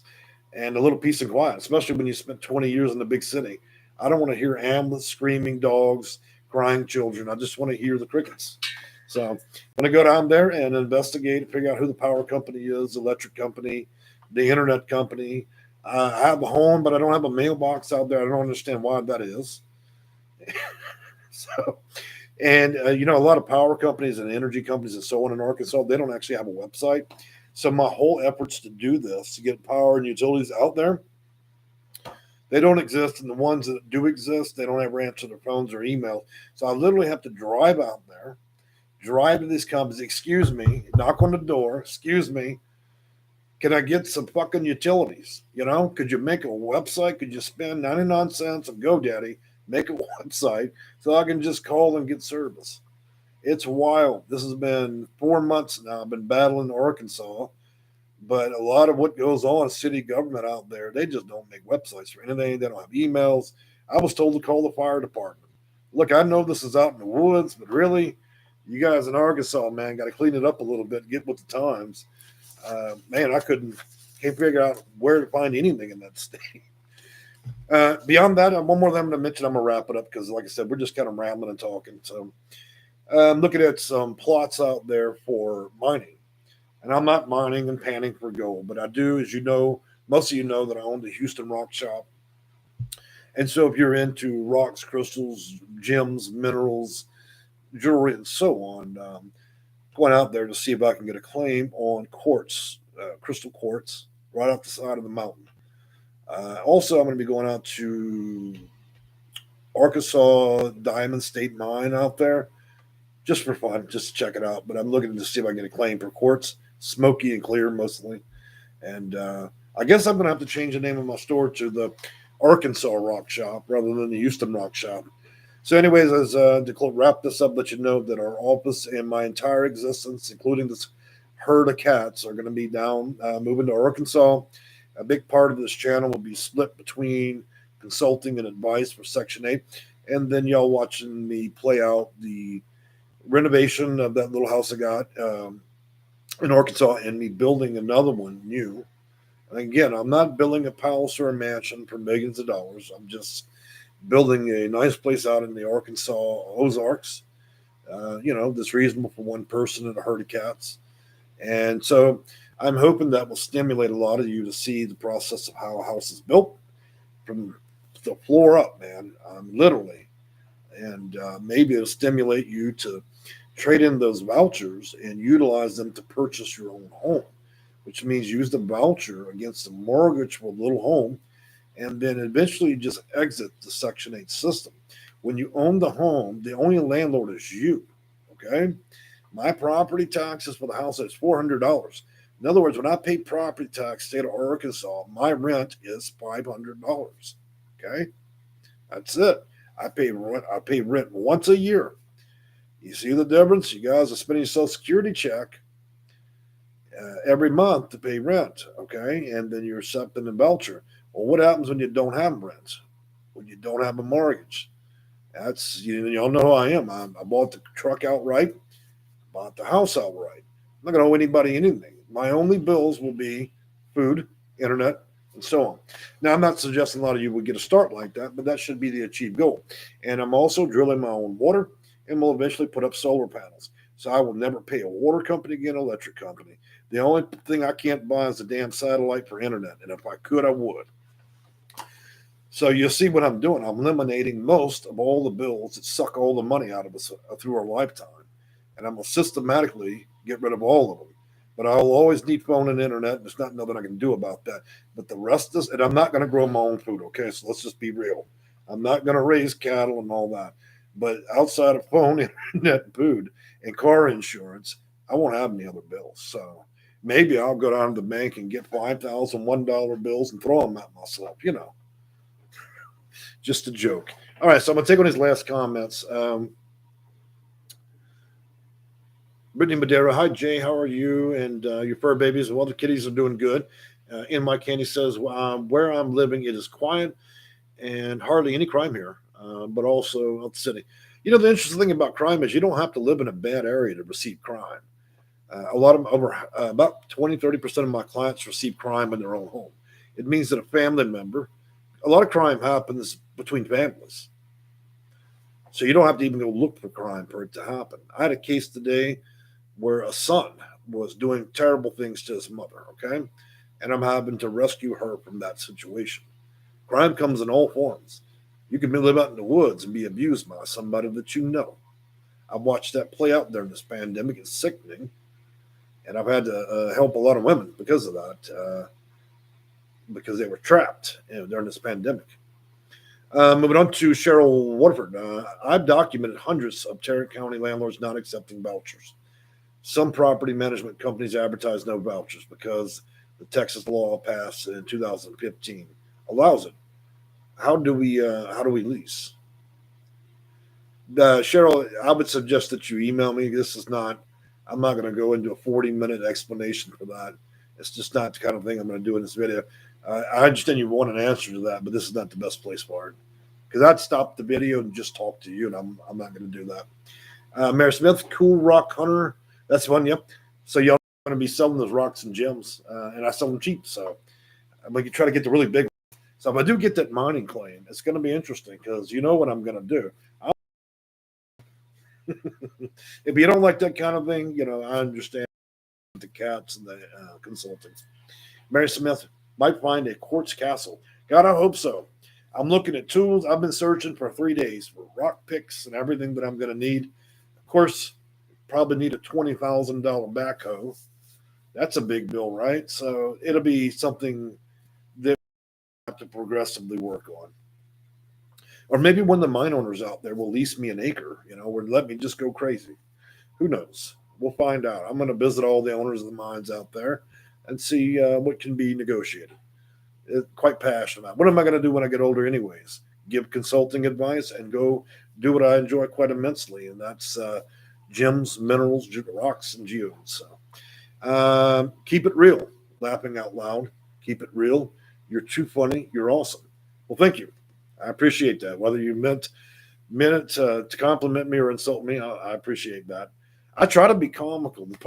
and a little peace and quiet, especially when you spent 20 years in the big city. I don't want to hear ambulance, screaming dogs, crying children. I just want to hear the crickets. So I'm going to go down there and investigate, figure out who the power company is, electric company, the internet company. I have a home, but I don't have a mailbox out there. I don't understand why that is. So, and a lot of power companies and energy companies and so on in Arkansas, they don't actually have a website. So my whole efforts to do this, to get power and utilities out there, they don't exist. And the ones that do exist, they don't ever answer their phones or emails. So I literally have to drive out there, drive to these companies, excuse me, knock on the door, excuse me, can I get some fucking utilities? Could you make a website? Could you spend 99 cents on GoDaddy, make a website so I can just call and get service? It's wild. This has been 4 months now. I've been battling Arkansas, but a lot of what goes on, city government out there, they just don't make websites for anything. They don't have emails. I was told to call the fire department. Look, I know this is out in the woods, but really, you guys in Arkansas, man, got to clean it up a little bit, get with the times. Man, can't figure out where to find anything in that state. Beyond that, one more thing I'm going to mention. I'm going to wrap it up because, like I said, we're just kind of rambling and talking. So I'm looking at some plots out there for mining. And I'm not mining and panning for gold, but I do, as you know, most of you know that I own the Houston Rock Shop. And so if you're into rocks, crystals, gems, minerals, jewelry, and so on, going out there to see if I can get a claim on quartz, crystal quartz, right off the side of the mountain. Also, I'm going to be going out to Arkansas Diamond State Mine out there just for fun, just to check it out. But I'm looking to see if I can get a claim for quartz, smoky and clear mostly. And I guess I'm going to have to change the name of my store to the Arkansas Rock Shop rather than the Houston Rock Shop. So, anyways, as to wrap this up, let you know that our office and my entire existence, including this herd of cats, are going to be down, moving to Arkansas. A big part of this channel will be split between consulting and advice for Section 8, and then y'all watching me play out the renovation of that little house I got in Arkansas and me building another one new. And again, I'm not building a palace or a mansion for millions of dollars. I'm just building a nice place out in the Arkansas Ozarks, that's reasonable for one person and a herd of cats. And so I'm hoping that will stimulate a lot of you to see the process of how a house is built from the floor up, man, literally. And maybe it'll stimulate you to trade in those vouchers and utilize them to purchase your own home, which means use the voucher against a mortgage for a little home and then eventually just exit the Section 8 system. When you own the home, the only landlord is you, okay? My property taxes for the house is $400. In other words, when I pay property tax state of Arkansas, my rent is $500, okay? That's it. I pay rent once a year. You see the difference? You guys are spending a Social Security check every month to pay rent, okay? And then you're accepting a voucher. Well, what happens when you don't have rent? When you don't have a mortgage? That's, y'all know who I am. I bought the truck outright, bought the house outright. I'm not going to owe anybody anything. My only bills will be food, internet, and so on. Now, I'm not suggesting a lot of you would get a start like that, but that should be the achieved goal. And I'm also drilling my own water and will eventually put up solar panels. So I will never pay a water company again, electric company. The only thing I can't buy is a damn satellite for internet. And if I could, I would. So you'll see what I'm doing. I'm eliminating most of all the bills that suck all the money out of us through our lifetime. And I'm going to systematically get rid of all of them. But I'll always need phone and internet. There's not nothing I can do about that. But the rest is, and I'm not going to grow my own food, okay? So let's just be real. I'm not going to raise cattle and all that. But outside of phone, internet, food, and car insurance, I won't have any other bills. So maybe I'll go down to the bank and get $5,000 bills and throw them at myself, Just a joke. All right, so I'm going to take on his last comments. Brittany Madera, hi, Jay, how are you? And your fur babies, well, the kitties are doing good. In My Candy says, where I'm living, it is quiet and hardly any crime here, but also out the city. The interesting thing about crime is you don't have to live in a bad area to receive crime. A lot of about 20, 30% of my clients receive crime in their own home. It means that a family member, a lot of crime happens between families. So you don't have to even go look for crime for it to happen. I had a case today where a son was doing terrible things to his mother, okay? And I'm having to rescue her from that situation. Crime comes in all forms. You can live out in the woods and be abused by somebody that you know. I've watched that play out during this pandemic. It's sickening. And I've had to help a lot of women because of that, because they were trapped during this pandemic. Moving on to Cheryl Waterford. I've documented hundreds of Tarrant County landlords not accepting vouchers. Some property management companies advertise no vouchers because the Texas law passed in 2015 allows it. How do we lease? Cheryl, I would suggest that you email me. I'm not going to go into a 40-minute explanation for that. It's just not the kind of thing I'm going to do in this video. I understand you want an answer to that, but this is not the best place for it. Because I'd stop the video and just talk to you, and I'm not going to do that. Mary Smith, Cool Rock Hunter. That's one, yep. So y'all going to be selling those rocks and gems, and I sell them cheap. So I'm going to try to get the really big ones. So if I do get that mining claim, it's going to be interesting because you know what I'm going to do. If you don't like that kind of thing, I understand the cats and the consulting. Mary Smith might find a quartz castle. God, I hope so. I'm looking at tools. I've been searching for 3 days for rock picks and everything that I'm going to need. Of course, probably need a $20,000 backhoe. That's a big bill, right? So it'll be something that I have to progressively work on. Or maybe one of the mine owners out there will lease me an acre, or let me just go crazy. Who knows? We'll find out. I'm going to visit all the owners of the mines out there and see what can be negotiated. Quite passionate about. What am I going to do when I get older anyways? Give consulting advice and go do what I enjoy quite immensely, and that's gems, minerals, rocks, and geodes. So keep it real. Laughing out loud. Keep it real. You're too funny. You're awesome. Well, thank you. I appreciate that. Whether you meant it to compliment me or insult me, I appreciate that. I try to be comical. The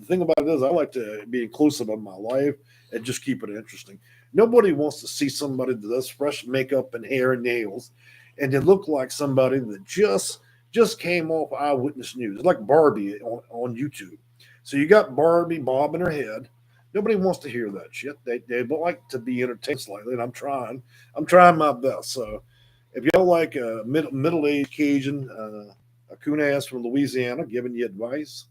thing about it is I like to be inclusive of my life and just keep it interesting. Nobody wants to see somebody that does fresh makeup and hair and nails and they look like somebody that just came off Eyewitness News. It's like Barbie on YouTube. So you got Barbie bobbing her head. Nobody wants to hear that shit. They like to be entertained slightly, and I'm trying my best. So if y'all like a middle-aged Cajun, a coon ass from Louisiana giving you advice,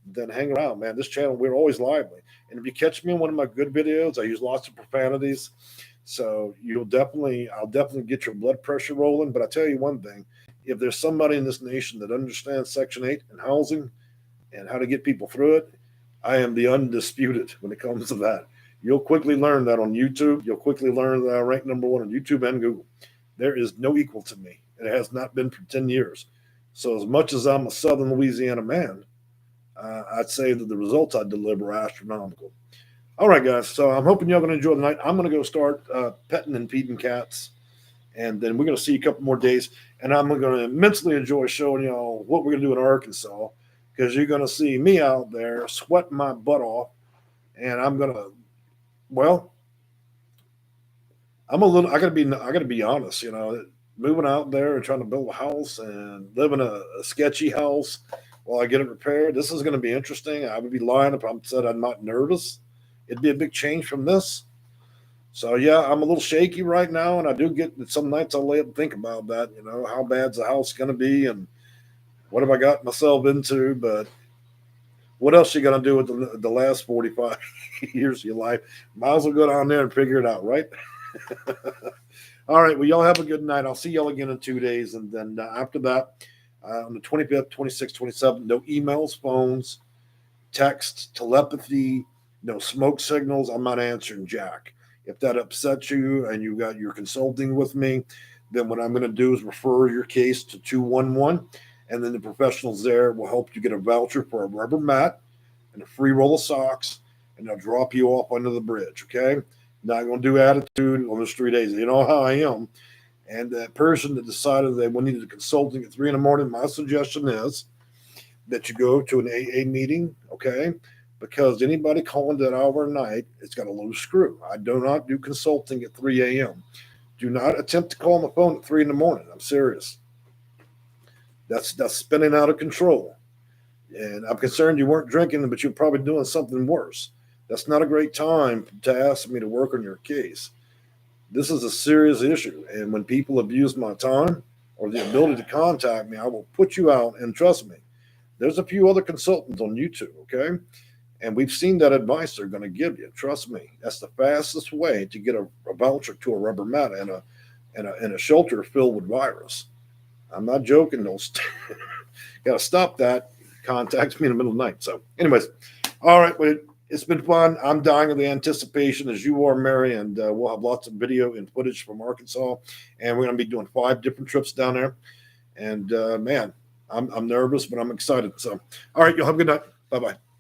then hang around, man. This channel, we're always lively. And if you catch me in one of my good videos, I use lots of profanities. So I'll definitely get your blood pressure rolling. But I tell you one thing, if there's somebody in this nation that understands Section 8 and housing and how to get people through it, I am the undisputed when it comes to that. You'll quickly learn that on YouTube. You'll quickly learn that I rank number 1 on YouTube and Google. There is no equal to me. It has not been for 10 years. So as much as I'm a Southern Louisiana man, I'd say that the results I deliver are astronomical. All right, guys. So I'm hoping y'all going to enjoy the night. I'm going to go start petting and feeding cats. And then we're going to see a couple more days. And I'm going to immensely enjoy showing y'all what we're going to do in Arkansas. Because you're going to see me out there sweating my butt off. And I'm going to, I got to be honest, moving out there and trying to build a house and live in a sketchy house while I get it repaired. This is going to be interesting. I would be lying if I said I'm not nervous. It'd be a big change from this. So yeah, I'm a little shaky right now, and I do get some nights I'll lay up and think about that. How bad's the house going to be, and what have I got myself into? But what else you going to do with the last 45 years of your life? Might as well go down there and figure it out, right? All right. Well, y'all have a good night. I'll see y'all again in 2 days. And then after that, on the 25th, 26th, 27th, no emails, phones, text, telepathy, no smoke signals. I'm not answering jack. If that upsets you and you got your consulting with me, then what I'm going to do is refer your case to 211. And then the professionals there will help you get a voucher for a rubber mat and a free roll of socks, and they'll drop you off under the bridge, okay? Not going to do attitude on those 3 days. You know how I am. And that person that decided they needed a consulting at 3 in the morning, my suggestion is that you go to an AA meeting, okay? Because anybody calling that hour of night, it's got a loose screw. I do not do consulting at 3 a.m. Do not attempt to call my phone at 3 in the morning. I'm serious. That's spinning out of control. And I'm concerned you weren't drinking, but you're probably doing something worse. That's not a great time to ask me to work on your case. This is a serious issue. And when people abuse my time or the ability to contact me, I will put you out. And trust me, there's a few other consultants on YouTube, okay? And we've seen that advice they're going to give you. Trust me, that's the fastest way to get a voucher to a rubber mat and a shelter filled with virus. I'm not joking. Those got to stop that. Contact me in the middle of the night. So, anyways, all right. Well, it's been fun. I'm dying of the anticipation as you are, Mary, and we'll have lots of video and footage from Arkansas, and we're going to be doing 5 different trips down there. And man, I'm nervous, but I'm excited. So, all right, you'll have a good night. Bye bye.